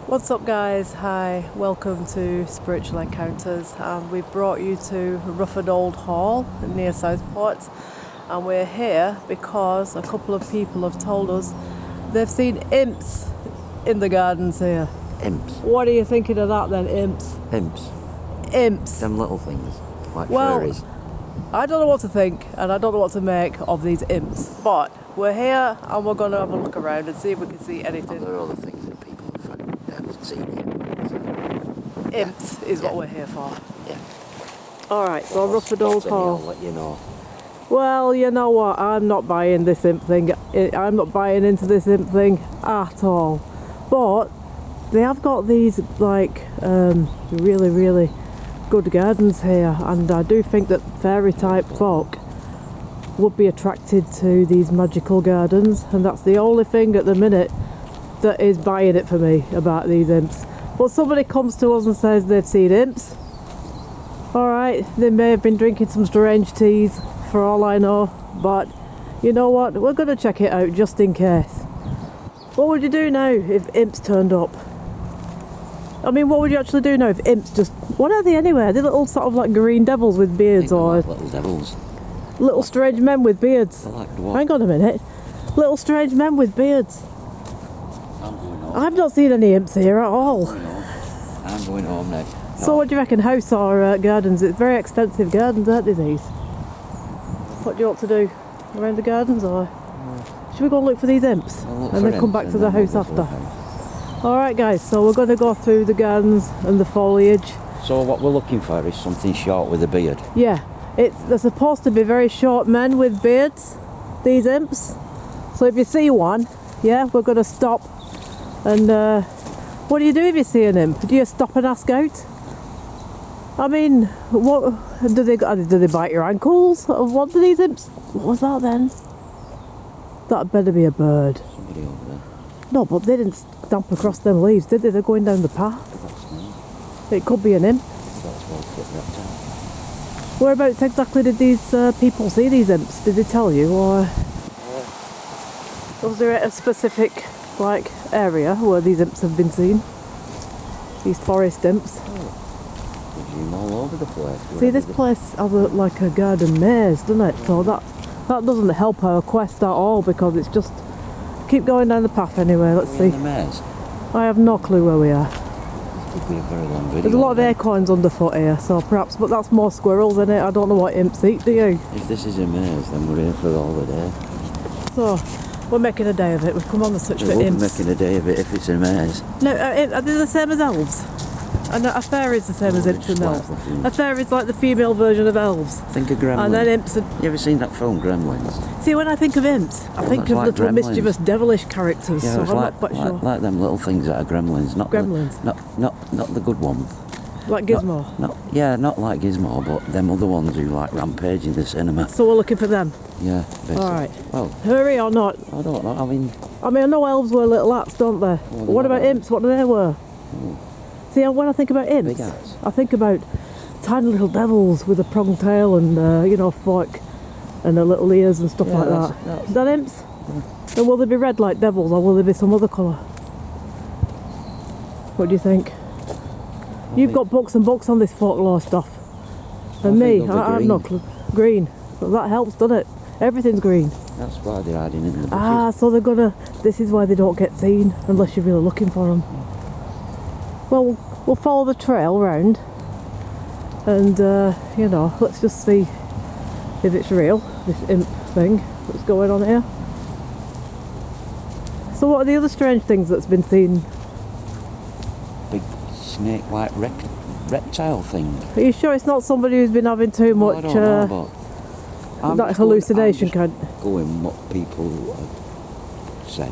What's up guys, hi, welcome to Spiritual Encounters, and we've brought you to Rufford Old Hall near Southport, and we're here because a couple of people have told us they've seen imps in the gardens here. Imps. What are you thinking of that then, imps? Imps. Imps. Them little things, like Well, fairies. I don't know what to think and I don't know what to make of these imps, but we're here and we're going to have a look around and see if we can see anything. There are other things that people have seen here. Imps is what we're here for. Yeah. Alright, so Rufford Old Hall. I'll let you know. Well, you know what, I'm not buying this imp thing. I'm not buying into this imp thing at all. But they have got these like really good gardens here, and I do think that fairy type folk would be attracted to these magical gardens, and that's the only thing at the minute that is buying it for me about these imps. But somebody comes to us and says they've seen imps. Alright, they may have been drinking some strange teas for all I know, but you know what, we're going to check it out just in case. What would you do now if imps turned up? I mean, what would you actually do now if imps just... What are they anyway? Are they little sort of like green devils with beards, or... Like little devils. Little strange men with beards? They're like dwarves. Hang on a minute. Little strange men with beards. I'm going home. I've not seen any imps here at all. I'm going home now. So what do you reckon, house or gardens? It's very extensive gardens, aren't they, these? What do you want to do? Around the gardens, or should we go and look for these imps and then come back to the house after? Alright guys, so we're going to go through the gardens and the foliage. So what we're looking for is something short with a beard. Yeah, they're supposed to be very short men with beards, these imps. So if you see one, yeah, we're going to stop and what do you do if you see an imp? Do you stop and ask out? I mean, what do they bite your ankles? What do these imps? What was that then? That better be a bird. Somebody over there. No, but they didn't stamp across them leaves, did they? They're going down the path. It could be an imp. That's well put reptile. Whereabouts exactly did these people see these imps? Did they tell you, or was there a specific like area where these imps have been seen? These forest imps. All over the place. See, this place has like a garden maze, doesn't it? So that doesn't help our quest at all, because it's just keep going down the path anyway. Let's see. In the maze? I have no clue where we are. Could be a very long video. There's a lot of acorns underfoot here, so perhaps, but that's more squirrels in it. I don't know what imps eat, do you? If this is a maze, then we're here for all the day. So we're making a day of it. We've come on the search for We're imps. making a day of it if it's a maze. No, are they the same as elves? And a fairy is the same as imps and elves. A fairy is like the female version of elves. Think of Gremlins. And then imps are... You ever seen that film, Gremlins? See, when I think of imps, I think of like little gremlins. mischievous, devilish characters. Yeah, So it's I'm like, not quite sure. like them little things that are gremlins. Not Gremlins? Not the good one. Like Gizmo? Not like Gizmo, but them other ones who like rampage in the cinema. So we're looking for them? Yeah, basically. Alright. Well, Hurry or not? I don't know, I mean, I know elves wear little hats, don't they? Well, What about imps? What do they wear? See, when I think about imps, big hats. I think about tiny little devils with a pronged tail and, fork and their little ears and stuff like that. Is that imps? Yeah. And will they be red like devils, or will they be some other colour? What do you think? You've got books and books on this folklore stuff. And me, I'm not green. But that helps, doesn't it? Everything's green. That's why they're hiding in the bushes. Ah, so they're gonna... This is why they don't get seen, unless you're really looking for them. Well, we'll follow the trail round. And, let's just see if it's real, this imp thing that's going on here. So what are the other strange things that's been seen? Big snake-like reptile thing. Are you sure it's not somebody who's been having too much... I don't know, but that hallucination kind? Going what people have said.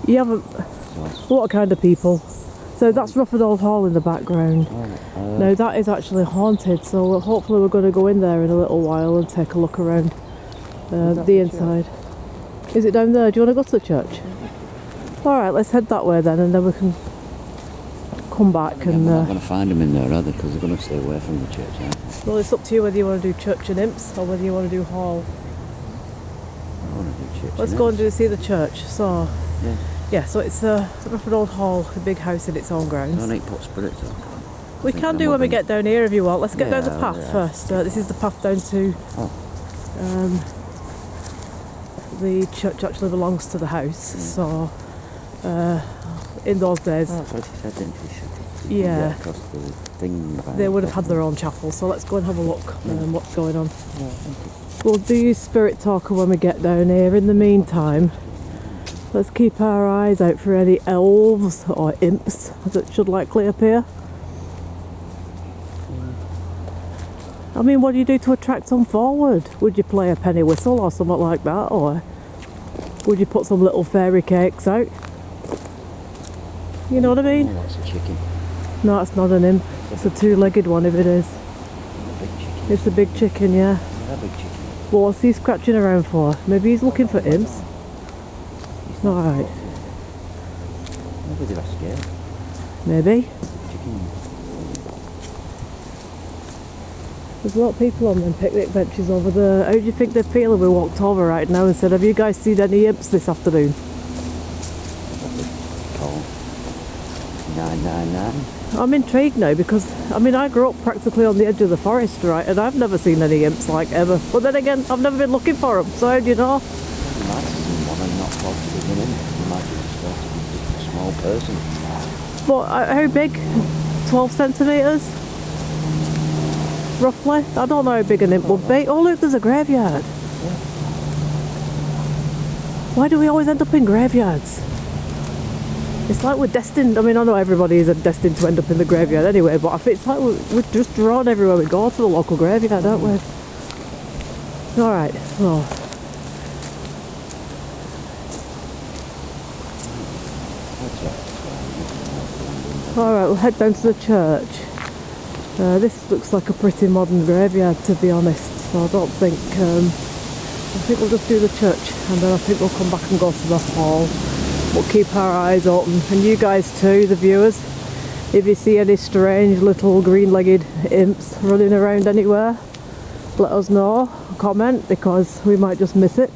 You haven't... What kind of people? So that's Rufford Old Hall in the background. Now that is actually haunted, so hopefully we're going to go in there in a little while and take a look around the inside. Is it down there? Do you want to go to the church? Alright, let's head that way then, and then we can come back and... We're not going to find them in there, are they? Because they're going to stay away from the church, aren't they? Well, it's up to you whether you want to do church and imps or whether you want to do hall. I want to do church. Let's go and see the church. So, yeah. Yeah, so it's Rufford Old Hall, a big house in its own grounds. Don't need to put spirits up. We can do when we get down here if you want. Let's get down the Yeah, path yeah. first. This is the path down to... the church actually belongs to the house, so in those days... Oh, that's what she said, didn't she? Yeah. Across the thing. They would have had their own chapel, so let's go and have a look what's going on. Yeah, thank you. We'll do Spirit Talker when we get down here. In the meantime, let's keep our eyes out for any elves or imps that should likely appear. I mean, what do you do to attract them forward? Would you play a penny whistle or something like that, or would you put some little fairy cakes out? You know what I mean? Oh, that's a chicken. No, it's not an imp. It's a two-legged one if it is. A big chicken. It's a big chicken, yeah. Yeah, a big chicken. Well, what's he scratching around for? Maybe he's looking for imps. Alright. Maybe they're scared. Maybe. Chicken. There's a lot of people on them picnic benches over there. How do you think they're feeling? We walked over right now and said, have you guys seen any imps this afternoon? Call 999. I'm intrigued now because, I mean, I grew up practically on the edge of the forest, right? And I've never seen any imps, like, ever. But then again, I've never been looking for them, so how do you know? You might see one and not thought to be an imp. You might just thought to be a small person. But how big? 12 centimetres? Roughly? I don't know how big an imp would be. Oh look, there's a graveyard. Why do we always end up in graveyards? It's like we're destined. I mean, I know everybody is destined to end up in the graveyard anyway, but I think it's like we're just drawn everywhere we go to the local graveyard, aren't we? Alright, well. Alright, we'll head down to the church. This looks like a pretty modern graveyard, to be honest, so I don't think... I think we'll just do the church, and then I think we'll come back and go to the hall. We'll keep our eyes open, and you guys too, the viewers. If you see any strange little green-legged imps running around anywhere, let us know, comment, because we might just miss it.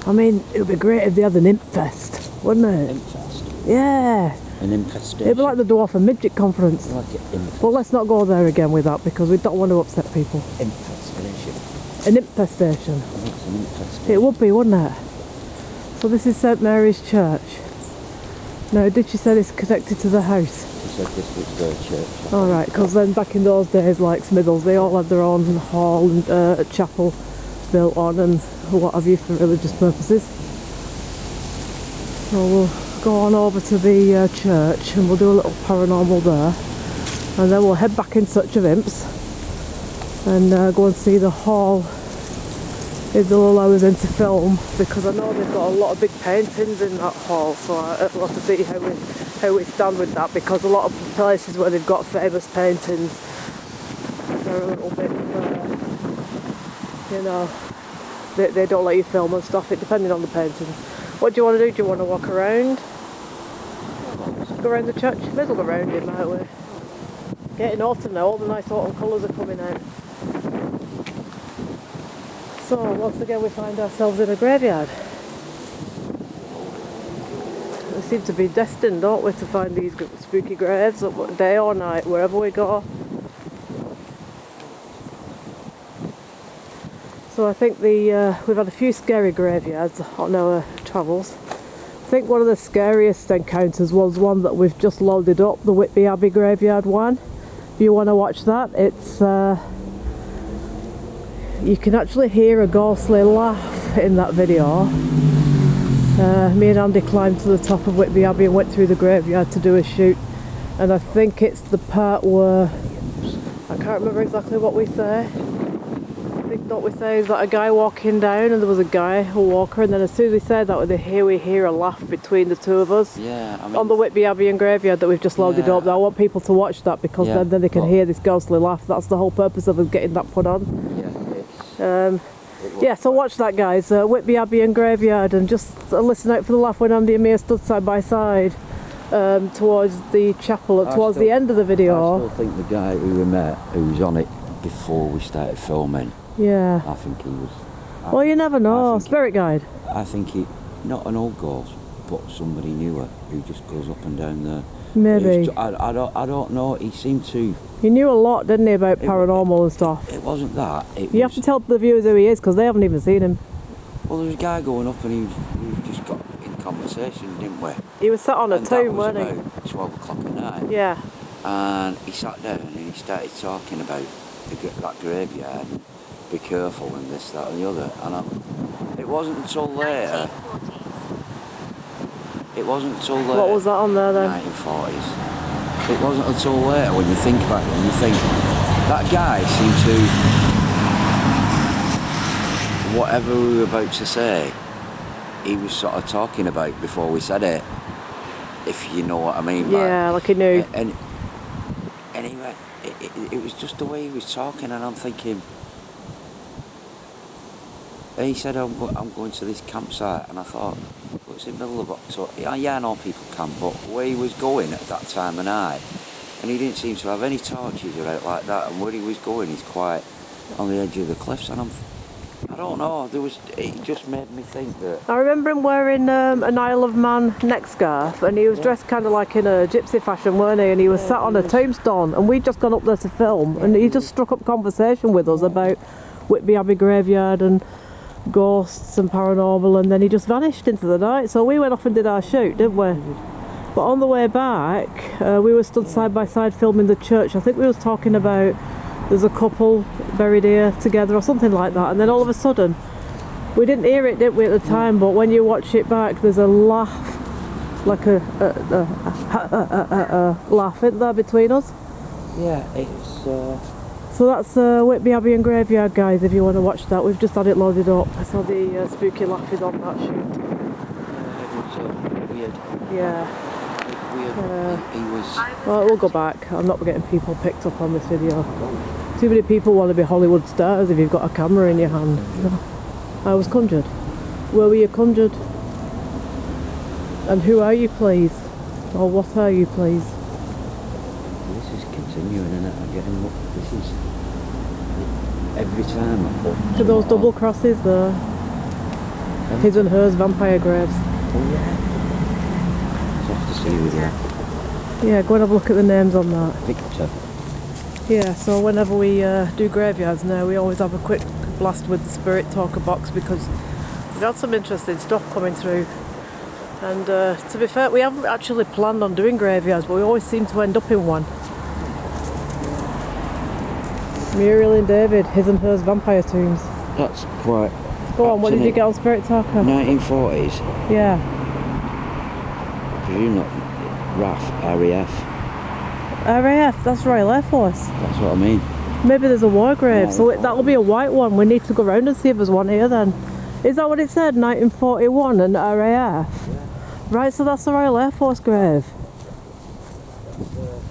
I mean, it would be great if they had an imp fest, wouldn't it? Imp fest? Yeah. An infestation? It'd be like the Dwarf and Midget Conference. Like an Well, let's not go there again with that, because we don't want to upset people. infestation. An infestation. I think it's an infestation. It would be, wouldn't it? So this is St Mary's Church. Now, did she say it's connected to the house? She said this was their church. Alright, because then back in those days, like Smithles, they all had their own hall and a chapel built on and what have you for religious purposes. So we'll go on over to the church and we'll do a little paranormal there. And then we'll head back in search of imps and go and see the hall if they'll allow us in to film, because I know they've got a lot of big paintings in that hall, so I'll have to see how we stand with that, because a lot of places where they've got famous paintings, they're a little bit, you know, they don't let you film and stuff, it depending on the paintings. What do you want to do? Do you want to walk around? Go around the church? May as well go around it, might we? Getting autumn now, all the nice autumn colours are coming out. So once again we find ourselves in a graveyard. We seem to be destined, don't we, to find these spooky graves, day or night, wherever we go. So I think we've had a few scary graveyards on our travels. I think one of the scariest encounters was one that we've just loaded up, the Whitby Abbey graveyard one. If you want to watch that, it's you can actually hear a ghostly laugh in that video. Me and Andy climbed to the top of Whitby Abbey and went through the graveyard to do a shoot, and I think it's the part where I can't remember exactly what we say. I think what we say is that a guy walking down and there was a guy, a walker, and then as soon as we said that we hear a laugh between the two of us. Yeah, I mean, on the Whitby Abbey and graveyard that we've just loaded up. Now I want people to watch that, because then they can hear this ghostly laugh. That's the whole purpose of us getting that put on. Yeah, so watch that, guys. Whitby Abbey and graveyard, and just listen out for the laugh when Andy and me are stood side by side towards the chapel, towards the end of the video. I still think the guy who we met, who was on it before we started filming, Yeah. I think he was... Well, you never know. Spirit guide. I think he, not an old ghost, but somebody newer who just goes up and down there. Maybe. I don't know. He seemed to. He knew a lot, didn't he, about paranormal and stuff? It wasn't that. You have to tell the viewers who he is because they haven't even seen him. Well, there was a guy going up and he just got in conversation, didn't we? He was sat on a tomb, weren't he? About 12 o'clock at night. Yeah. And he sat down and he started talking about that graveyard. Be careful and this, that, and the other. And it wasn't until later. It wasn't until later. What was that on there then? 1940s. It wasn't until later when you think about it and you think that guy seemed to, whatever we were about to say, he was sort of talking about before we said it, if you know what I mean. Yeah, like he knew. And anyway, it was just the way he was talking, and I'm thinking. He said, I'm going to this campsite, and I thought, well, it's in the middle of October. Yeah, I know people camp, but where he was going at that time of night, and he didn't seem to have any torches or out like that, and where he was going, he's quite on the edge of the cliffs, and I don't know, it just made me think that... I remember him wearing an Isle of Man neck scarf, and he was dressed kind of like in a gypsy fashion, weren't he? And he was sat on a tombstone, and we'd just gone up there to film, and he just struck up conversation with us about Whitby Abbey graveyard and ghosts and paranormal, and then he just vanished into the night. So we went off and did our shoot, didn't we? But on the way back, we were stood side by side filming the church. I think we was talking about there's a couple buried here together or something like that, and then all of a sudden we didn't hear it, did we, at the time, but when you watch it back there's a laugh, like a laugh, isn't there, between us? Yeah, it's so that's Whitby Abbey and Graveyard, guys, if you want to watch that. We've just had it loaded up. I saw the spooky laugh is on that shoot. it was weird. Yeah. Weird. He was... Well, we'll go back. I'm not getting people picked up on this video. Too many people want to be Hollywood stars if you've got a camera in your hand. I was conjured. Where were you conjured? And who are you, please? Or what are you, please? This is continuing, isn't it? Again, look, this is... Every time I put... To those double crosses there. His and hers vampire graves. Oh yeah. It's off to see with you. Yeah, go and have a look at the names on that. Victor. Yeah, so whenever we do graveyards now, we always have a quick blast with the spirit talker box because we've got some interesting stuff coming through. And to be fair, we haven't actually planned on doing graveyards, but we always seem to end up in one. Muriel and David, his and hers vampire tombs. That's quite... Go on, what did you get on Spirit Talker? 1940s. Yeah. Presume not RAF. RAF, that's Royal Air Force. That's what I mean. Maybe there's a war grave, Yeah, so that'll be a white one. We need to go round and see if there's one here then. Is that what it said, 1941 and RAF? Yeah. Right, so that's the Royal Air Force grave.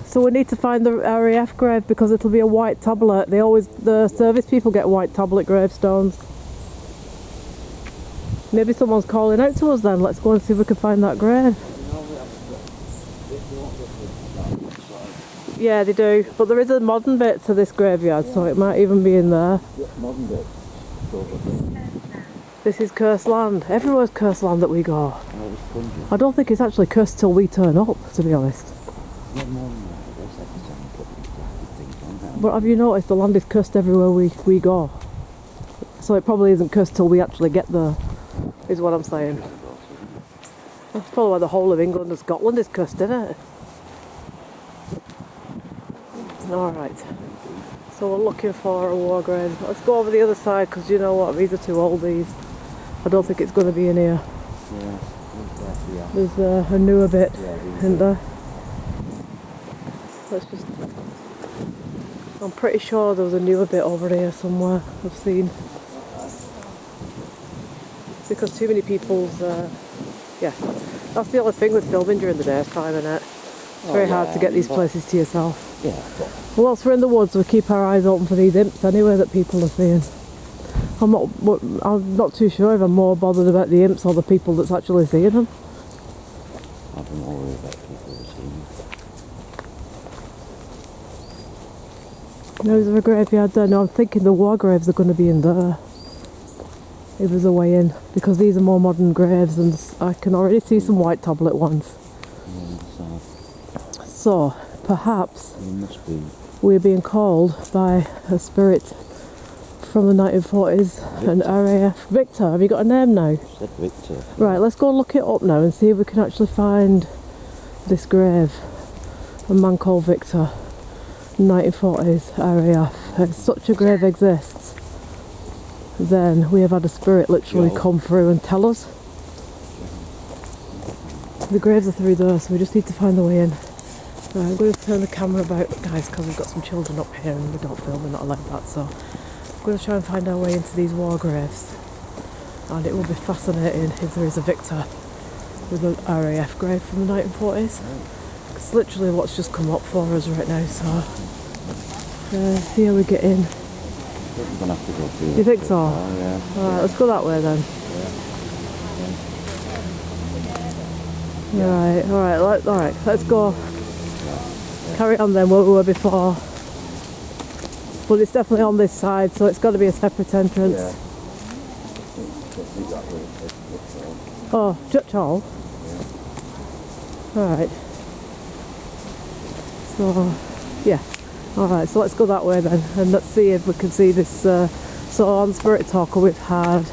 So we need to find the RAF grave because it'll be a white tablet. The service people get white tablet gravestones. Maybe someone's calling out to us then. Let's go and see if we can find that grave. Yeah, they do. But there is a modern bit to this graveyard, so it might even be in there. Modern bit. This is cursed land. Everywhere's cursed land that we go. I don't think it's actually cursed till we turn up, to be honest. But have you noticed the land is cursed everywhere we go? So it probably isn't cursed till we actually get there, is what I'm saying. That's probably why the whole of England and Scotland is cursed, isn't it? Alright. So we're looking for a war grave. Let's go over the other side because you know what, these are too old, these. I don't think it's going to be in here. Yeah. There's a newer bit in there. Let's just... I'm pretty sure there was a newer bit over here somewhere I've seen. Because too many people's... yeah, that's the only thing with filming during the daytime, isn't it? It's very hard to get these places to yourself. Yeah. Well, whilst we're in the woods, we keep our eyes open for these imps anyway that people are seeing. I'm not too sure if I'm more bothered about the imps or the people that's actually seeing them. I've been more worried about people who are seeing them. No, is there a graveyard there? No, I'm thinking the war graves are going to be in there. if there's a way in, because these are more modern graves and I can already see some white tablet ones. So perhaps we're being called by a spirit from the 1940s, an RAF. Victor, have you got a name now? Said Victor. Right, let's go look it up now and see if we can actually find this grave. A man called Victor, 1940s RAF. If such a grave exists, then we have had a spirit literally come through and tell us. The graves are through there, so we just need to find the way in. Right, I'm going to turn the camera about, guys, because we've got some children up here and we don't film, we're not allowed that, so I'm going to try and find our way into these war graves. And it will be fascinating if there is a Victor with an RAF grave from the 1940s. It's literally what's just come up for us right now, so see how we get in. We're going to have to go through. You think so? Oh, yeah. Alright, let's go that way then. Right, alright, let's go. Carry on then where we were before. But it's definitely on this side, so it's got to be a separate entrance. Yeah. Oh, Church Hall? Alright. So, yeah. Alright, so let's go that way then, and let's see if we can see this. So on Spirit Talker we've had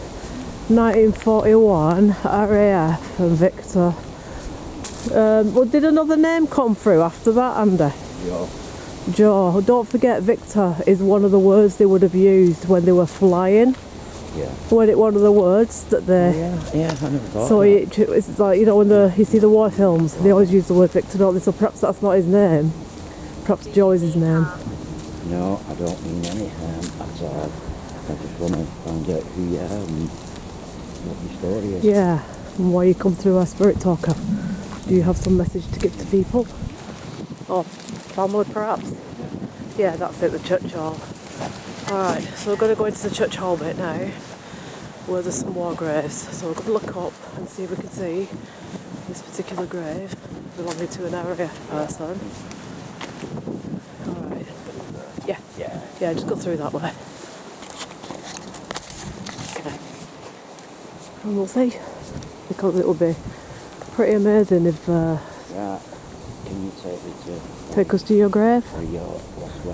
1941, RAF and Victor. Well, did another name come through after that, Andy? Joe. Don't forget, Victor is one of the words they would have used when they were flying. Yeah. One of the words that they... Yeah, I never thought So that. it's like, you know, when you see the war films, they always use the word Victor, don't they? So perhaps that's not his name. Perhaps Joe is his name. No, I don't mean any harm at all. I just want to find out who you are and what your story is. Yeah, and why you come through our Spirit Talker. Do you have some message to give to people? Or family perhaps? Yeah, that's it, the church hall. Alright, so we're going to go into the church hall bit now, where there's some war graves. So we're going to look up and see if we can see this particular grave belonging to an RAF person. Alright. Yeah, just go through that way. Okay. And we'll see. Because it will be pretty amazing if Right. Can you take me to take us to your grave. your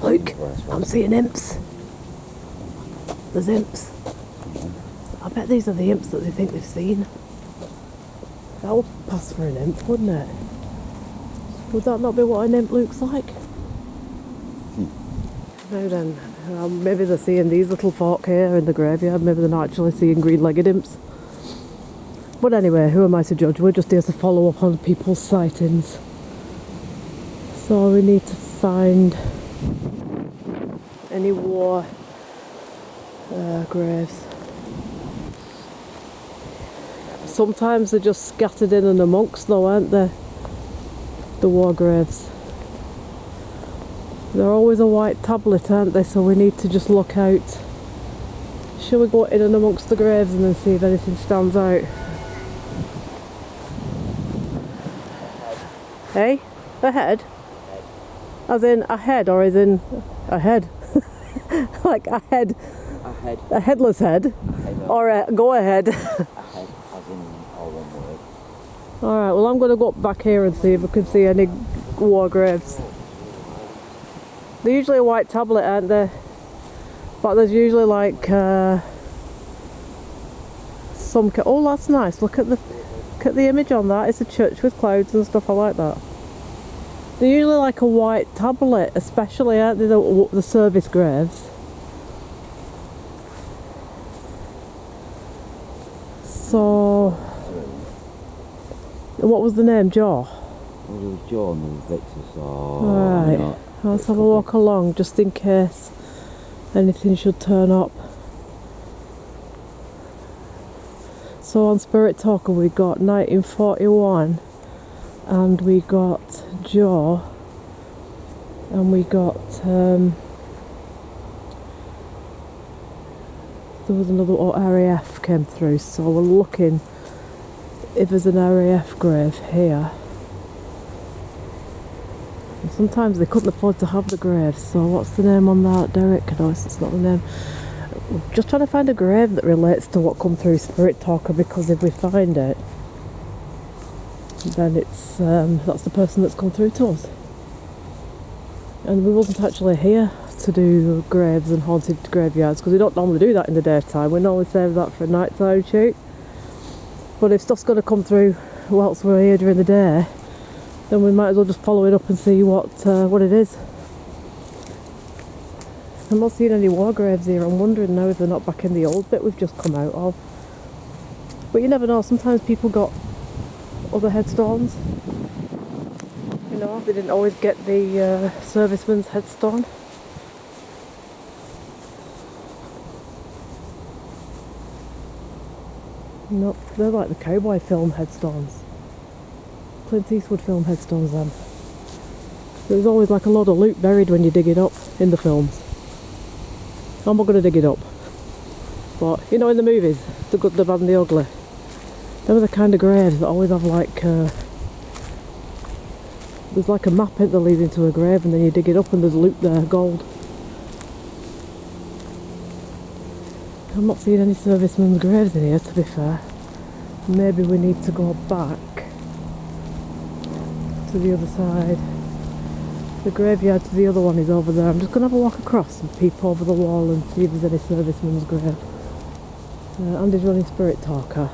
Look, I'm seeing imps. There's imps. I bet these are the imps that they think they've seen. That would pass for an imp, wouldn't it? Would that not be what an imp looks like? Now then, maybe they're seeing these little folk here in the graveyard. Maybe they're not actually seeing green-legged imps. But anyway, who am I to judge? We're just here to follow up on people's sightings. So we need to find any war graves. Sometimes they're just scattered in and amongst though, aren't they? The war graves. They're always a white tablet, aren't they? So we need to just look out. Shall we go in and amongst the graves and then see if anything stands out? Hey? Ahead? As in ahead or as in ahead? Like a head? A headless head? Or a go ahead? Ahead, as in all one word. Alright, well I'm going to go up back here and see if we can see any war graves. They're usually a white tablet, aren't they? But there's usually like some... Oh, that's nice. Look at the image on that. It's a church with clouds and stuff. I like that. They're usually like a white tablet, especially, aren't they, the service graves? So, what was the name? Joe? Well, there was Joe and there was Victor, so... Right, let's have a walk along just in case anything should turn up. So on Spirit Talker we got 1941 and we got Joe and we got there was another RAF came through, so we're looking if there's an RAF grave here. And sometimes they couldn't afford to have the graves, so what's the name on that? Derek? No, it's not the name. Just trying to find a grave that relates to what come through Spirit Talker, because if we find it, then it's that's the person that's come through to us. And we wasn't actually here to do graves and haunted graveyards, because we don't normally do that in the daytime. We normally save that for a nighttime shoot. But if stuff's going to come through whilst we're here during the day, then we might as well just follow it up and see what it is. I'm not seeing any war graves here. I'm wondering now if they're not back in the old bit we've just come out of. But you never know, sometimes people got other headstones. You know, they didn't always get the serviceman's headstone. No, they're like the cowboy film headstones. Clint Eastwood film headstones then. There's always like a load of loot buried when you dig it up in the films. I'm not going to dig it up. But, you know, in the movies, the good, the bad and the ugly, them are the kind of graves that always have like, there's like a map in that leads into a grave, and then you dig it up and there's loot there, gold. I'm not seeing any servicemen's graves in here, to be fair. Maybe we need to go back to the other side. The graveyard to the other one is over there. I'm just going to have a walk across and peep over the wall and see if there's any servicemen's grave. Andy's running Spirit Talker,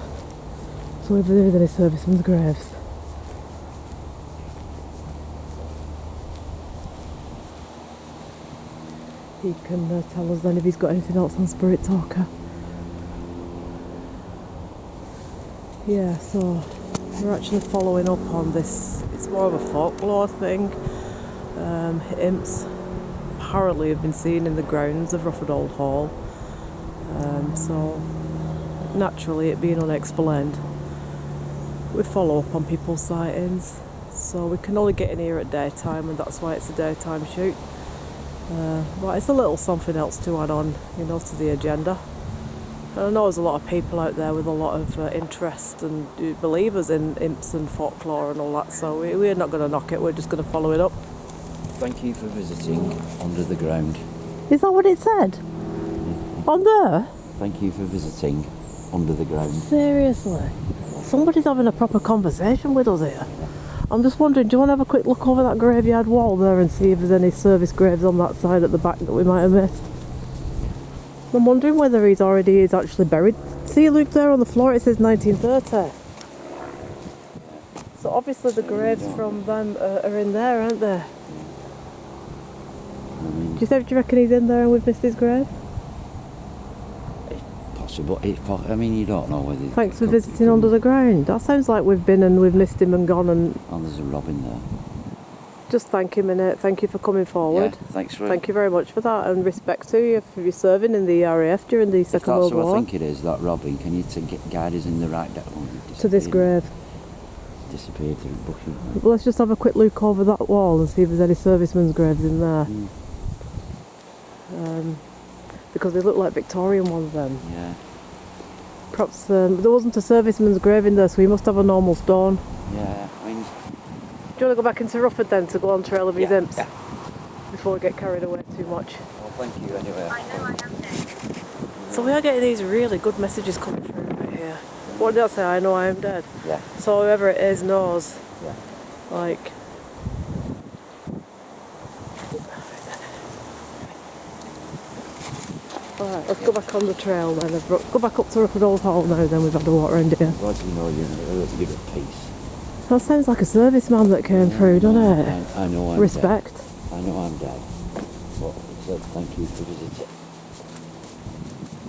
so if there is any servicemen's graves. He can tell us then if he's got anything else on Spirit Talker. Yeah, so we're actually following up on this. It's more of a folklore thing. Imps apparently have been seen in the grounds of Rufford Old Hall. So naturally, it being unexplained, we follow up on people's sightings. So we can only get in here at daytime, and that's why it's a daytime shoot. But it's a little something else to add on, you know, to the agenda. And I know there's a lot of people out there with a lot of interest and believers in imps and folklore and all that, so we're not going to knock it, we're just going to follow it up. Thank you for visiting Under the Ground. Is that what it said? On there? Thank you for visiting Under the Ground. Seriously? Somebody's having a proper conversation with us here. I'm just wondering, do you want to have a quick look over that graveyard wall there and see if there's any service graves on that side at the back that we might have missed? I'm wondering whether he's actually buried. See, look there on the floor, it says 1930. So obviously the graves from them are in there, aren't they? Do you reckon he's in there and we've missed his grave? It's possible. I mean, you don't know whether... Thanks for visiting Under the Ground. That sounds like we've been and we've missed him and gone and... Oh, there's a robin there. Just thank him and thank you for coming forward. Yeah, thanks for it. Thank you very much for that, and respect to you for your serving in the RAF during the Second World War. That's what I think it is, that robin. Can you guide us in the right direction? To this grave. Disappeared through the bushes. Well, let's just have a quick look over that wall and see if there's any servicemen's graves in there. Because they look like Victorian ones then. Yeah. Perhaps there wasn't a serviceman's grave in there, so he must have a normal stone. Yeah, I mean... Do you want to go back into Rufford then to go on trail of his imps? Yeah. Before we get carried away too much. Well, thank you anyway. I know I am dead. So we are getting these really good messages coming through right here. What did that say? I know I am dead. Yeah. So whoever it is knows. Yeah. Like... Alright, let's go back on the trail then. Go back up to Rufford Old Hall now then, we've had a walk around here. Glad you know you're a bit of peace. That sounds like a serviceman that came through, doesn't it? I know I'm Respect. Dead. I know I'm dead. But thank you for visiting.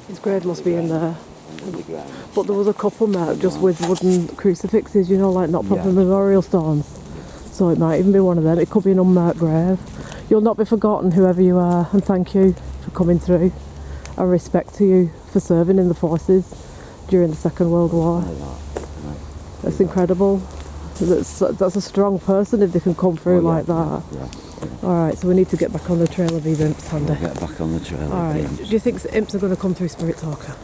His grave must be in there. Under the ground. But there was a couple marked just with wooden crucifixes, you know, like not proper memorial stones. So it might even be one of them. It could be an unmarked grave. You'll not be forgotten, whoever you are, and thank you for coming through. And respect to you for serving in the forces during the Second World War. That's incredible. That's a strong person if they can come through like that. Yeah. Alright, so we need to get back on the trail of these imps, Andy. Get back on the trail Alright, of the imps. do you think the imps are going to come through Spirit Talker?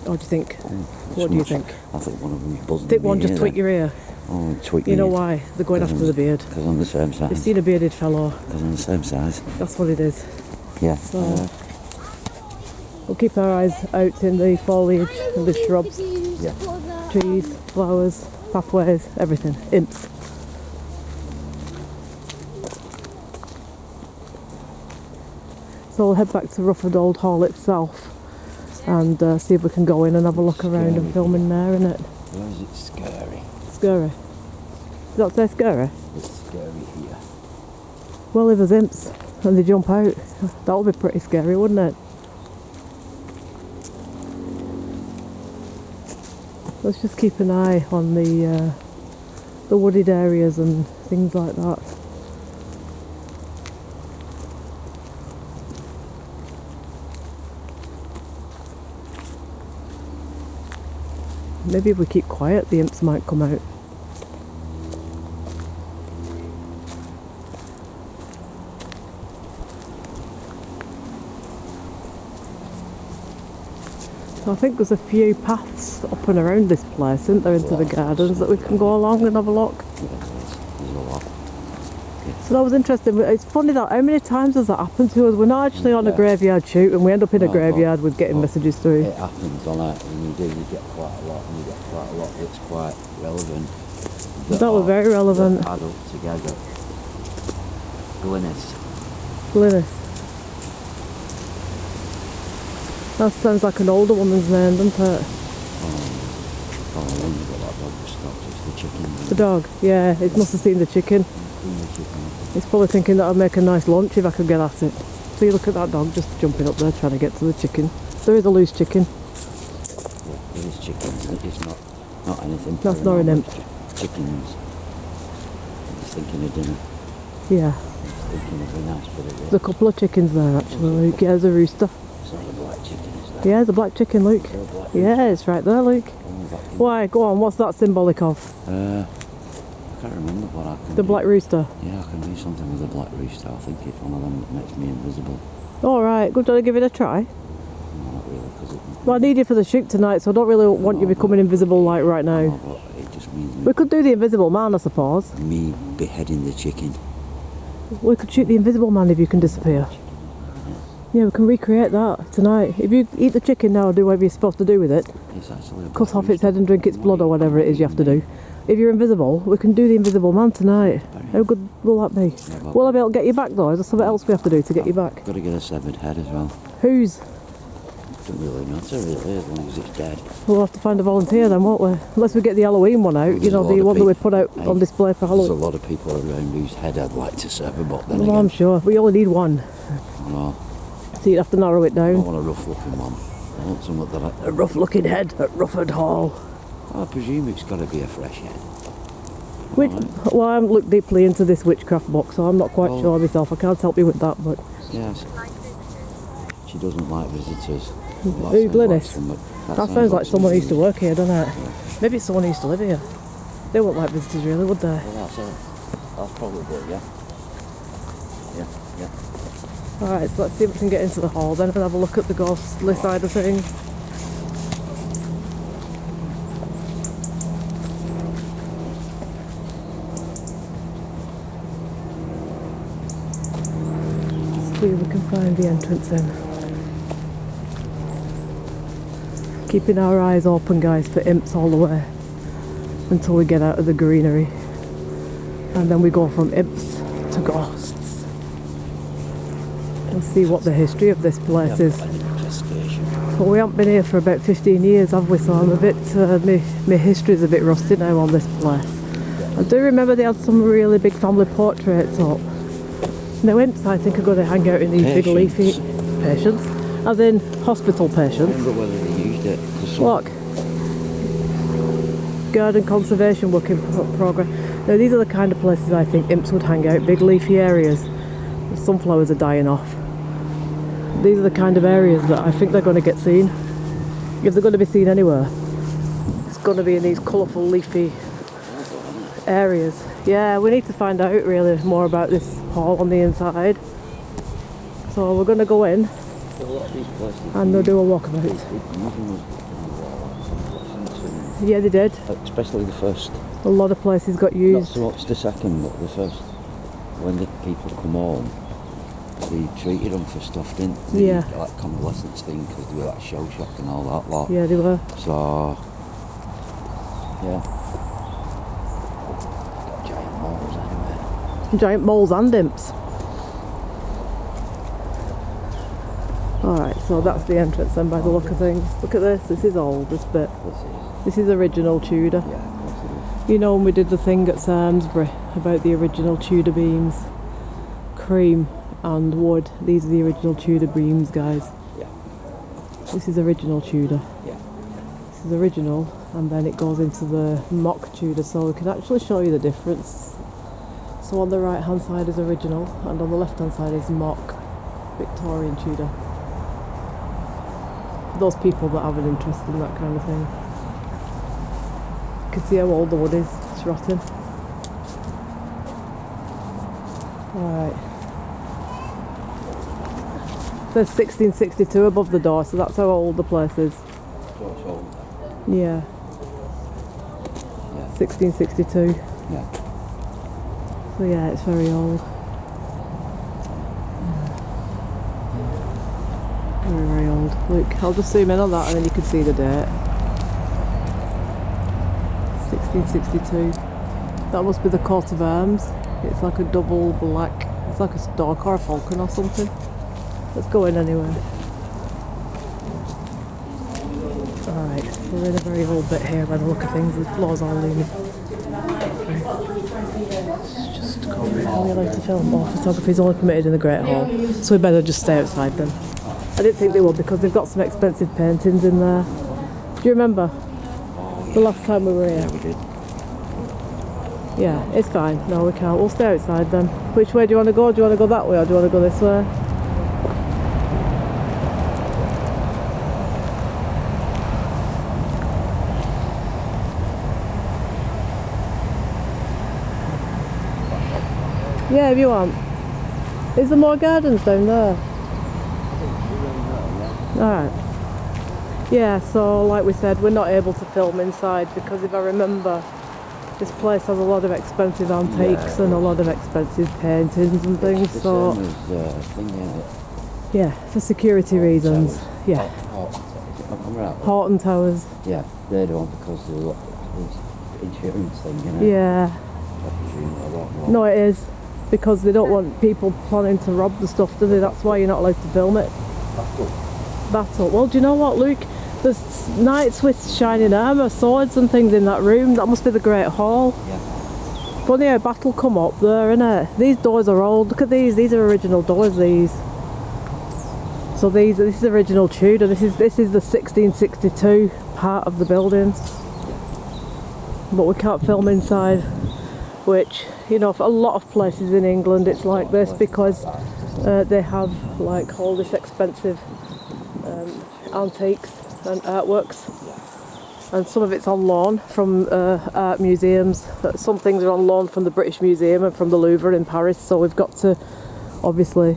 Or do you think? What do you think? I think one of them is buzzing. Think one just tweak your ear? Oh, tweak You know why? They're going after the beard. Because I'm the same size. They've seen a bearded fellow. Because I'm the same size. That's what it is. Yeah. So, We'll keep our eyes out in the foliage and the shrubs, Yeah. trees, flowers, pathways, everything. Imps. So we'll head back to Rufford Old Hall itself and see if we can go in and have a look around and film in there, innit? Where is it scary? Scary. Does that say scary? It's scary here. Well, if there's imps and they jump out, that would be pretty scary, wouldn't it? Let's just keep an eye on the wooded areas and things like that. Maybe if we keep quiet, the imps might come out. So I think there's a few paths up and around this place, isn't there, into the gardens that we can go along and have a look. There's a lot. So that was interesting. It's funny that how many times has that happened to us? We're not actually on a graveyard shoot and we end up in a graveyard with getting messages through. It happens, doesn't it? And you get quite a lot, and you get quite a lot that's quite relevant. That was very relevant. That add up together. Glynis. Glynis. That sounds like an older woman's name, doesn't it? Oh, I wonder what that dog was stopped. It's the chicken. The dog, yeah, it must have seen the chicken. It's probably thinking that I'd make a nice lunch if I could get at it. So you look at that dog just jumping up there trying to get to the chicken. There is a loose chicken. Yeah, it is chicken. It's not anything. That's not an imp. Chickens. He's thinking of dinner. Yeah. He's thinking of a nice bit of There's a couple of chickens there actually, Luke. Yeah, there's a rooster. It's not a black chicken, is that? Yeah, there's a black chicken, Luke. Is there a black Yeah, it's right there, Luke. Oh, Why? Go on, what's that symbolic of? I can't remember what I can The do. black rooster. Yeah, I can do something with a black rooster. I think it's one of them that makes me invisible. Alright, good, do I give it a try? No, not really, because it... Well, I need you for the shoot tonight, so I don't really want you becoming invisible like right now. No, but it just means We could do the invisible man, I suppose. me beheading the chicken. We could shoot the invisible man if you can disappear. Yeah, we can recreate that tonight. If you eat the chicken now, do whatever you're supposed to do with it. It's actually a Cut black off its rooster. head and drink its blood or whatever it is you have to do. If you're invisible, we can do the invisible man tonight. How good will that be? Yeah, but- Will I be able to get you back though? Is there something else we have to do to get you back? Got to get a severed head as well. Whose? Doesn't really matter really, as long as it's dead. We'll have to find a volunteer then, won't we? Unless we get the Halloween one out, you There's a know, lot the of one that we people- put out Hey, on display for There's a Halloween. lot of people around whose head I'd like to sever, but then Well, again, I'm sure. We only need one. no, So you'd have to narrow it I down. want a rough looking one. I want something that A rough looking head at Rufford Hall. I presume it's got to be a fresh head. Which, well, I haven't looked deeply into this witchcraft book, so I'm not quite Well- sure myself. I can't help you with that, but Yes, she doesn't like visitors. Who, Glynis? That sounds like someone who used to somebody- work here, doesn't it? Maybe it's someone who used to live here. They wouldn't like visitors really, would they? Well, that's probably it, yeah. Yeah. Alright, so let's see if we can get into the hall then and have a look at the ghostly side of things. See if we can find the entrance in. Keeping our eyes open, guys, for imps all the way until we get out of the greenery. And then we go from imps to ghosts. And see what the history of this place is. But we haven't been here for about 15 years, have we? So I'm a bit, my history's a bit rusty now on this place. I do remember they had some really big family portraits up. Now imps, I think, are going to hang out in these big leafy patients, as in hospital I patients. wonder whether they used it. Look, garden conservation work in progress. Now these are the kind of places I think imps would hang out, big leafy areas. The sunflowers are dying off. These are the kind of areas that I think they're going to get seen. If they're going to be seen anywhere, it's going to be in these colourful leafy areas. Yeah, we need to find out really more about this hall on the inside. So we're going to go in and they'll do a walkabout. Yeah, they did. Especially the first. A lot of places got Not used. so much the second, but the first. When the people come home, they treated them for stuff, didn't they? Yeah. Like convalescence thing, because they were like shell shocked and all that lot. Yeah, they were. So, yeah. Giant moles anyway. Giant moles and imps. Alright, so that's the entrance then by the look of things. Look at this is old, this bit. This is original Tudor. Yeah, of course it is. You know when we did the thing at Samsbury about the original Tudor beams? Cream and wood. These are the original Tudor beams, guys. Yeah. This is original Tudor. Yeah. This is original, and then it goes into the mock Tudor, so we can actually show you the difference. So on the right hand side is original, and on the left hand side is mock Victorian Tudor. Those people that have an interest in that kind of thing. You can see how old the wood is, it's rotten. Alright. It says 1662 above the door, so that's how old the place is. So it's old. Yeah. Yeah. 1662. Yeah. So yeah, it's very old. Very, very old. Look, I'll just zoom in on that and then you can see the date. 1662. That must be the coat of arms. It's like a double black. It's like a stork or a falcon or something. Let's go in anyway. Alright, we're in a very old bit here by the look of things. The floors are leaning. Let's just go for it. Are we allowed to film? Oh, photography is only permitted in the Great Hall. So we better just stay outside then. I didn't think they would because they've got some expensive paintings in there. Do you remember? The last time we were here? Yeah, we did. Yeah, it's fine. No, we can't. We'll stay outside then. Which way do you want to go? Do you want to go that way or do you want to go this way? Yeah, if you want. Is there more gardens down there? Alright. Yeah, so like we said, we're not able to film inside because if I remember, this place has a lot of expensive antiques and a lot of expensive paintings and things, The so same as thing, isn't it? yeah, for security reasons. Yeah. I'm right. Horton Towers. Yeah, they don't because there's insurance thing, you know. Yeah. I presume a lot more. No, it is. Because they don't want people planning to rob the stuff, do they? That's why you're not allowed to film it. Battle. Well, do you know what, Luke? There's knights with shining armour, swords and things in that room. That must be the Great Hall. Yeah. Funny how battle come up there, innit? These doors are old. Look at these. These are original doors, these. So this is original Tudor. This is the 1662 part of the building. But we can't film inside, which, you know, for a lot of places in England it's like this because they have like all this expensive antiques and artworks, and some of it's on loan from art museums. Some things are on loan from the British Museum and from the Louvre in Paris, so we've got to obviously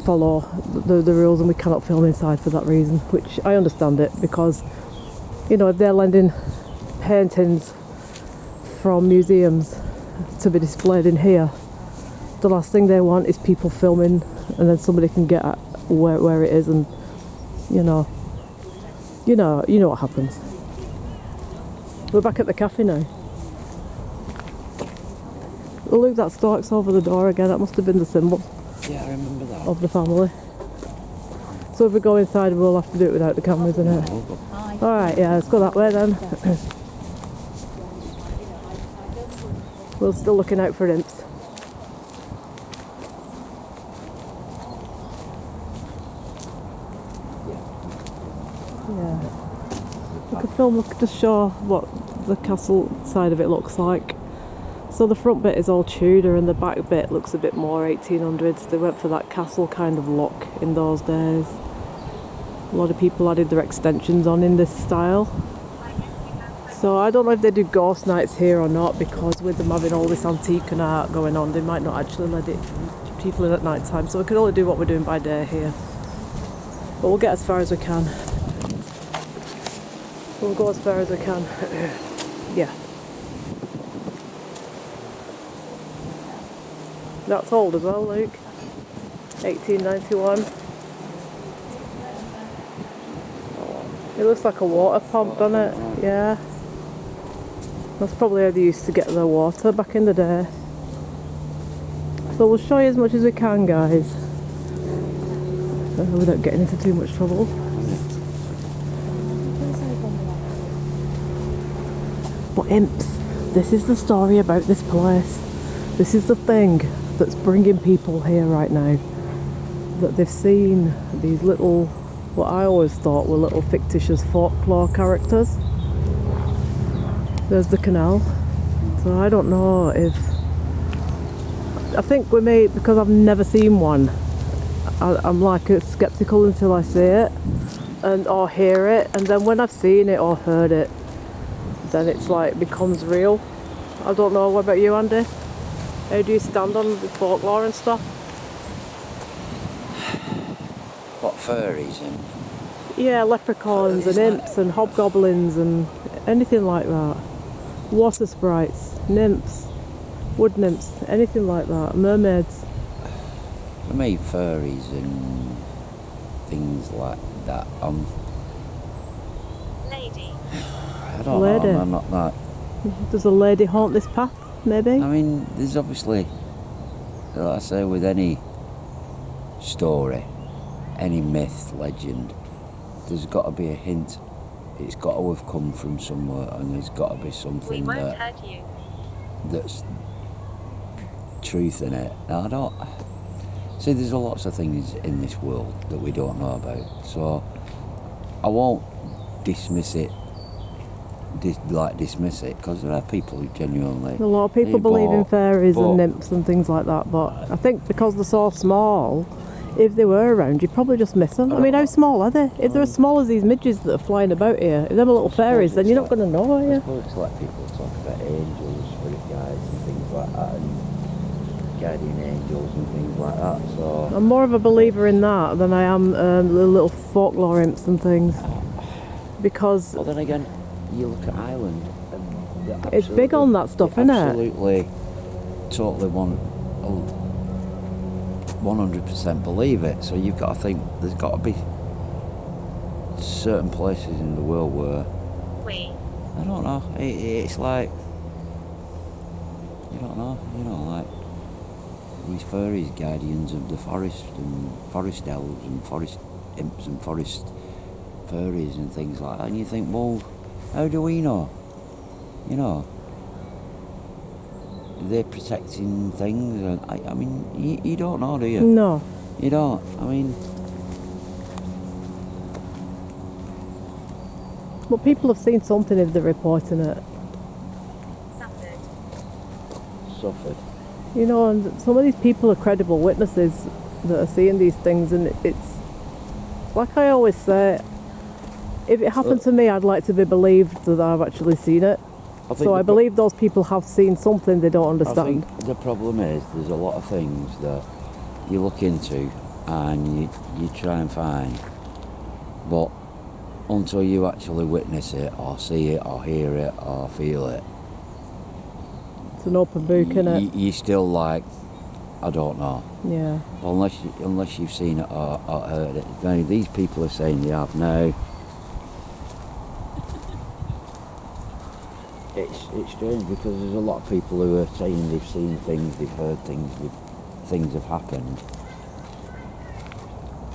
follow the rules, and we cannot film inside for that reason, which I understand it, because, you know, if they're lending paintings from museums to be displayed in here, the last thing they want is people filming and then somebody can get at where it is, and you know what happens. We're back at the cafe now. Oh, look, that stork's over the door again. That must have been the symbol Yeah, I remember that. of the family. So if we go inside, we'll have to do it without the cameras, innit? Alright, yeah, let's go that way then. We're still looking out for imps. Yeah. We could film, we could just show what the castle side of it looks like. So the front bit is all Tudor and the back bit looks a bit more 1800s. They went for that castle kind of look in those days. A lot of people added their extensions on in this style. So I don't know if they do ghost nights here or not, because with them having all this antique and art going on, they might not actually let people in at night time. So we can only do what we're doing by day here. But we'll get as far as we can. We'll go as far as we can. Yeah. That's old as well, Luke. 1891. It looks like a water pump, doesn't it? Yeah. That's probably how they used to get their water back in the day. So we'll show you as much as we can, guys. Without getting into too much trouble. But Imps, this is the story about this place. This is the thing that's bringing people here right now. That they've seen these little, what I always thought were little fictitious folklore characters. There's the canal. So I don't know if... I think we may, because I've never seen one, I'm like sceptical until I see it and or hear it, and then when I've seen it or heard it, then it's like becomes real. I don't know, what about you, Andy? How do you stand on the folklore and stuff? What, furries and... Yeah, leprechauns and imps and hobgoblins and anything like that. Water sprites, nymphs, wood nymphs, anything like that. Mermaids. For me, furries and things like that, Lady. I don't Lady. know, I'm not that... Does a lady haunt this path, maybe? I mean, there's obviously, like I say, with any story, any myth, legend, there's got to be a hint. It's got to have come from somewhere, and there's got to be We something won't hurt you. that's truth in it. Now, I don't... See, there's lots of things in this world that we don't know about, so I won't dismiss it, because there are people who genuinely... A lot of people believe in fairies and nymphs and things like that, but I think because they're so small, if they were around, you'd probably just miss them. I mean, how small are they? If they're as small as these midges that are flying about here, if they're little fairies, then you're not going to know, are I you? suppose it's like people talk about angels, spirit guides and things like that, and guardian angels and things like that, so... I'm more of a believer in that than I am the little folklore imps and things, because Well, then again, you look at Ireland, and it's big on that stuff, isn't it? absolutely, totally 100% believe it. So you've got to think there's got to be certain places in the world where We. I don't know. It's like you don't know. Like these fairies, guardians of the forest, and forest elves, and forest imps, and forest fairies, and things like that. And you think, well, how do we know? You know. They're protecting things, and I mean, you don't know, do you? No. You don't. I mean, But people have seen something if they're reporting it. suffered. You know, and some of these people are credible witnesses that are seeing these things, and it's like I always say, if it happened to me, I'd like to be believed that I've actually seen it. So I believe those people have seen something they don't understand. I think the problem is there's a lot of things that you look into and you try and find, but until you actually witness it or see it or hear it or feel it, It's an open book, innit? you still like, I don't know. Yeah. Unless you've seen it or heard it. Now, these people are saying they have now. It's strange because there's a lot of people who are saying they've seen things, they've heard things, things have happened.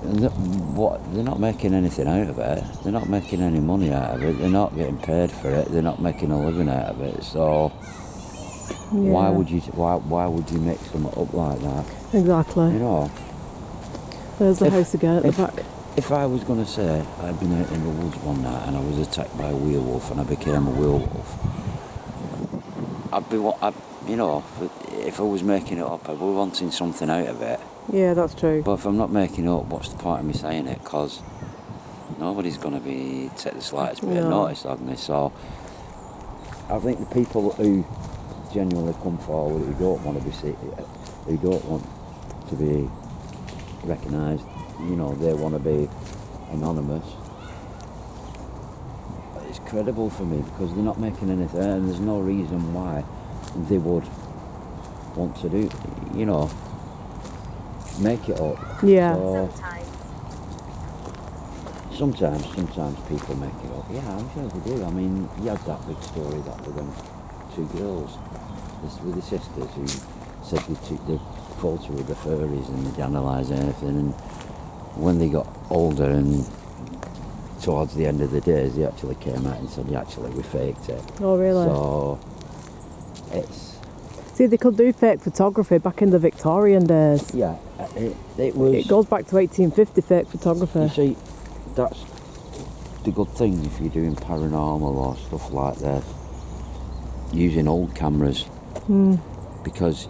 And they're not making anything out of it. They're not making any money out of it. They're not getting paid for it. They're not making a living out of it. So why would you make something up like that? Exactly. You know. There's the house again at the back. If I was going to say I'd been out in the woods one night and I was attacked by a werewolf and I became a werewolf, if I was making it up, I'd be wanting something out of it. Yeah, that's true. But if I'm not making it up, what's the point of me saying it? Because nobody's going to take the slightest bit of notice of me. So I think the people who genuinely come forward, who don't want to be seen, who don't want to be recognised, they want to be anonymous. It's credible for me because they're not making anything, and there's no reason why they would want to do. make it up. Yeah. So, Sometimes. sometimes people make it up. Yeah, I'm sure they do. I mean, you had that big story that with them two girls, with the sisters who said they took the photo of the furries and they'd analyse anything, and when they got older and towards the end of the days, they actually came out and said, yeah, actually, we faked it. Oh, really? So, it's... See, they could do fake photography back in the Victorian days. Yeah, it was... It goes back to 1850, fake photography. You see, that's the good thing if you're doing paranormal or stuff like that, using old cameras, because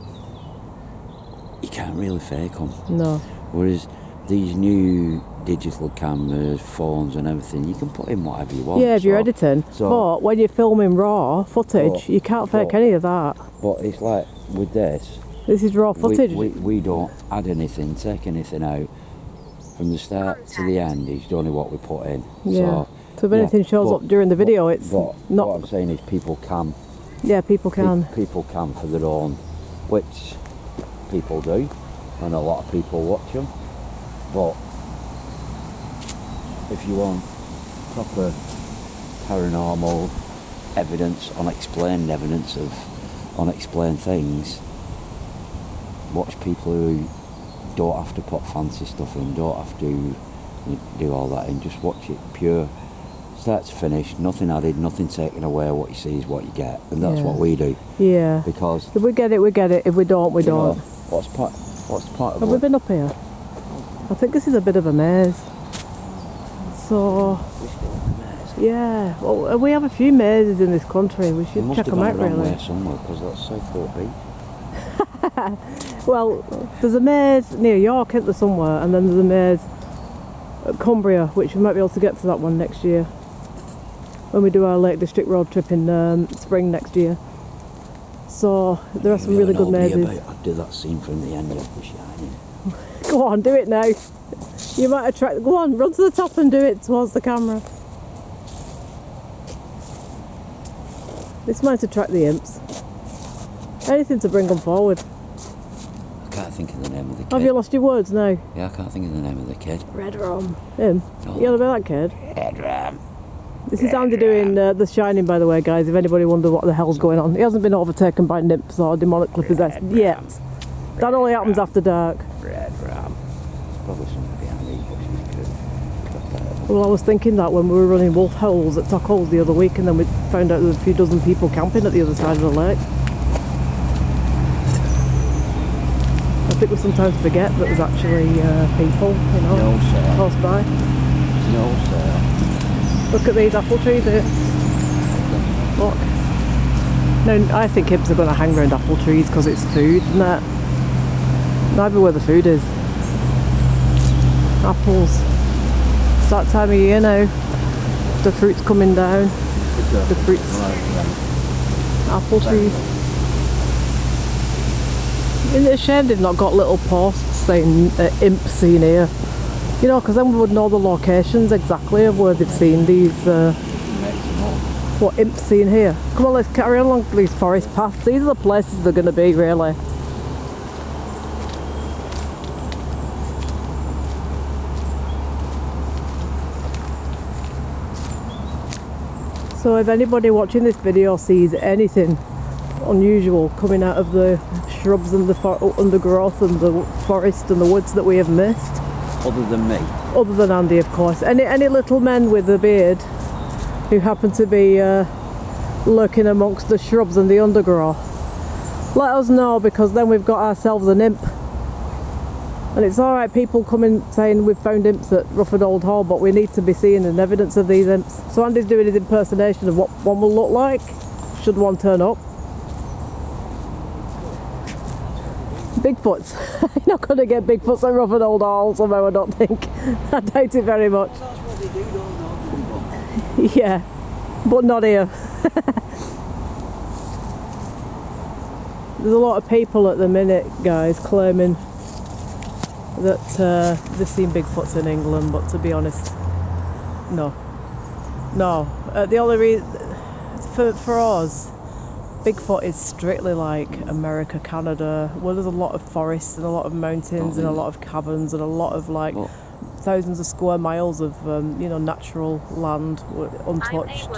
you can't really fake them. No. Whereas these new digital cameras, phones and everything, you can put in whatever you want. Yeah, if you're editing. But when you're filming raw footage, you can't fake any of that. But it's like with this. This is raw footage. We don't add anything, take anything out. From the start to the end, it's only what we put in. Yeah. So if anything shows up during the video, it's not... What I'm saying is people can. Yeah, people can. People can for their own, which people do, and a lot of people watch them. But if you want proper paranormal evidence, unexplained evidence of unexplained things, watch people who don't have to put fancy stuff in, don't have to do all that in, just watch it pure, start to finish, nothing added, nothing taken away. What you see is what you get, and that's what we do. Yeah. Because if we get it, we get it. If we don't, we don't. What's the point of Have we been up here? I think this is a bit of a maze. So, yeah. Well, we have a few mazes in this country. We should check them out, really. Somewhere, because that's Southport Beach. Well, there's a maze near York, isn't there, somewhere, and then there's a maze at Cumbria, which we might be able to get to that one next year when we do our Lake District road trip in spring next year. So there are some really good mazes. I'd do that scene from the end of The Shining. Go on, do it now. You might attract. Go on, run to the top and do it towards the camera. This might attract the imps. Anything to bring them forward. I can't think of the name of the kid. Have you lost your words now? Yeah, I can't think of the name of the kid. Red Rum. Him? No. You know about that kid? Red Rum. This is Andy doing The Shining, by the way, guys, if anybody wonders what the hell's going on. He hasn't been overtaken by nymphs or demonically possessed yet. That only happens after dark. Red Rum. Probably something behind these bushes. Well, I was thinking that when we were running wolf holes at Tockholes the other week, and then we found out there was a few dozen people camping at the other side of the lake. I think we sometimes forget that there's actually people, you know, No, sir. close by. No, sir. Look at these apple trees here. Look. Now, I think imps are going to hang around apple trees because it's food, isn't it? Neither where the food is. Apples. It's that time of year now. The fruit's coming down. The fruit's... Apple trees. Isn't it a shame they've not got little posts saying imp seen here? You know, because then we would know the locations exactly of where they've seen these, what, imps seen here. Come on, let's carry on along these forest paths. These are the places they're going to be, really. So if anybody watching this video sees anything unusual coming out of the shrubs and the undergrowth and the forest and the woods that we have missed, Other than me. other than Andy, of course, any little men with a beard who happen to be lurking amongst the shrubs and the undergrowth, let us know, because then we've got ourselves an imp. And it's alright people coming saying we've found imps at Rufford Old Hall, but we need to be seeing an evidence of these imps. So Andy's doing his impersonation of what one will look like should one turn up. Bigfoots. You're not going to get Bigfoots at Rufford Old Hall somehow, I don't think. I doubt it very much. That's what they do, don't know. Yeah, but not here. There's a lot of people at the minute, guys, claiming that they've seen Bigfoots in England, but to be honest, no. The only reason for us, Bigfoot is strictly like America, Canada, where there's a lot of forests and a lot of mountains and a lot of caverns and a lot of like thousands of square miles of natural land untouched.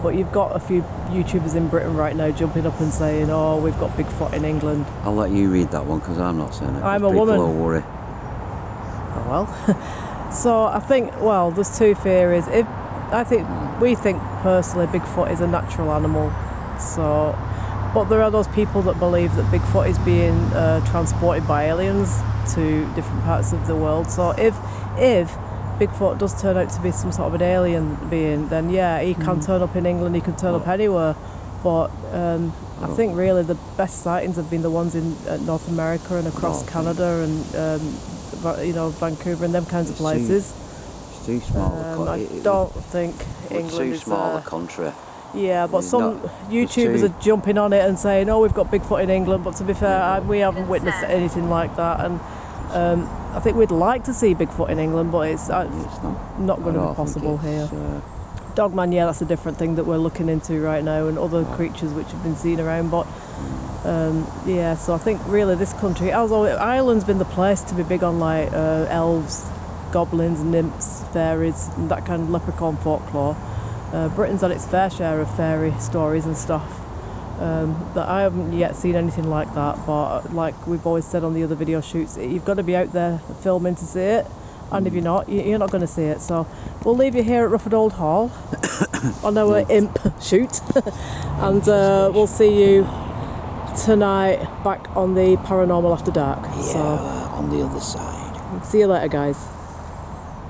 But you've got a few YouTubers in Britain right now jumping up and saying, "Oh, we've got Bigfoot in England." I'll let you read that one because I'm not saying it. I'm a people woman. Will worry. Oh well. So I think, well, there's two theories. We think personally Bigfoot is a natural animal. So, but there are those people that believe that Bigfoot is being transported by aliens to different parts of the world. So if Bigfoot does turn out to be some sort of an alien being, then yeah, he can turn up in England, he can turn up anywhere. But I think really the best sightings have been the ones in North America and across Canada and Vancouver and them kinds of places. It's too small. I don't think England too is small a country. Yeah, but some YouTubers are jumping on it and saying, "Oh, we've got Bigfoot in England." But to be fair, we haven't witnessed anything like that, and I think we'd like to see Bigfoot in England, but it's not going to be possible here. Dogman, yeah, that's a different thing that we're looking into right now, and other creatures which have been seen around. But so I think really this country, although Ireland's been the place to be big on like elves, goblins, nymphs, fairies, and that kind of leprechaun folklore. Britain's had its fair share of fairy stories and stuff. That I haven't yet seen anything like that, but like we've always said on the other video shoots, you've got to be out there filming to see it, and if you're not, you're not going to see it. So we'll leave you here at Rufford Old Hall on our imp shoot, and we'll see you tonight back on the Paranormal After Dark. Yeah, so on the other side. see you later, guys.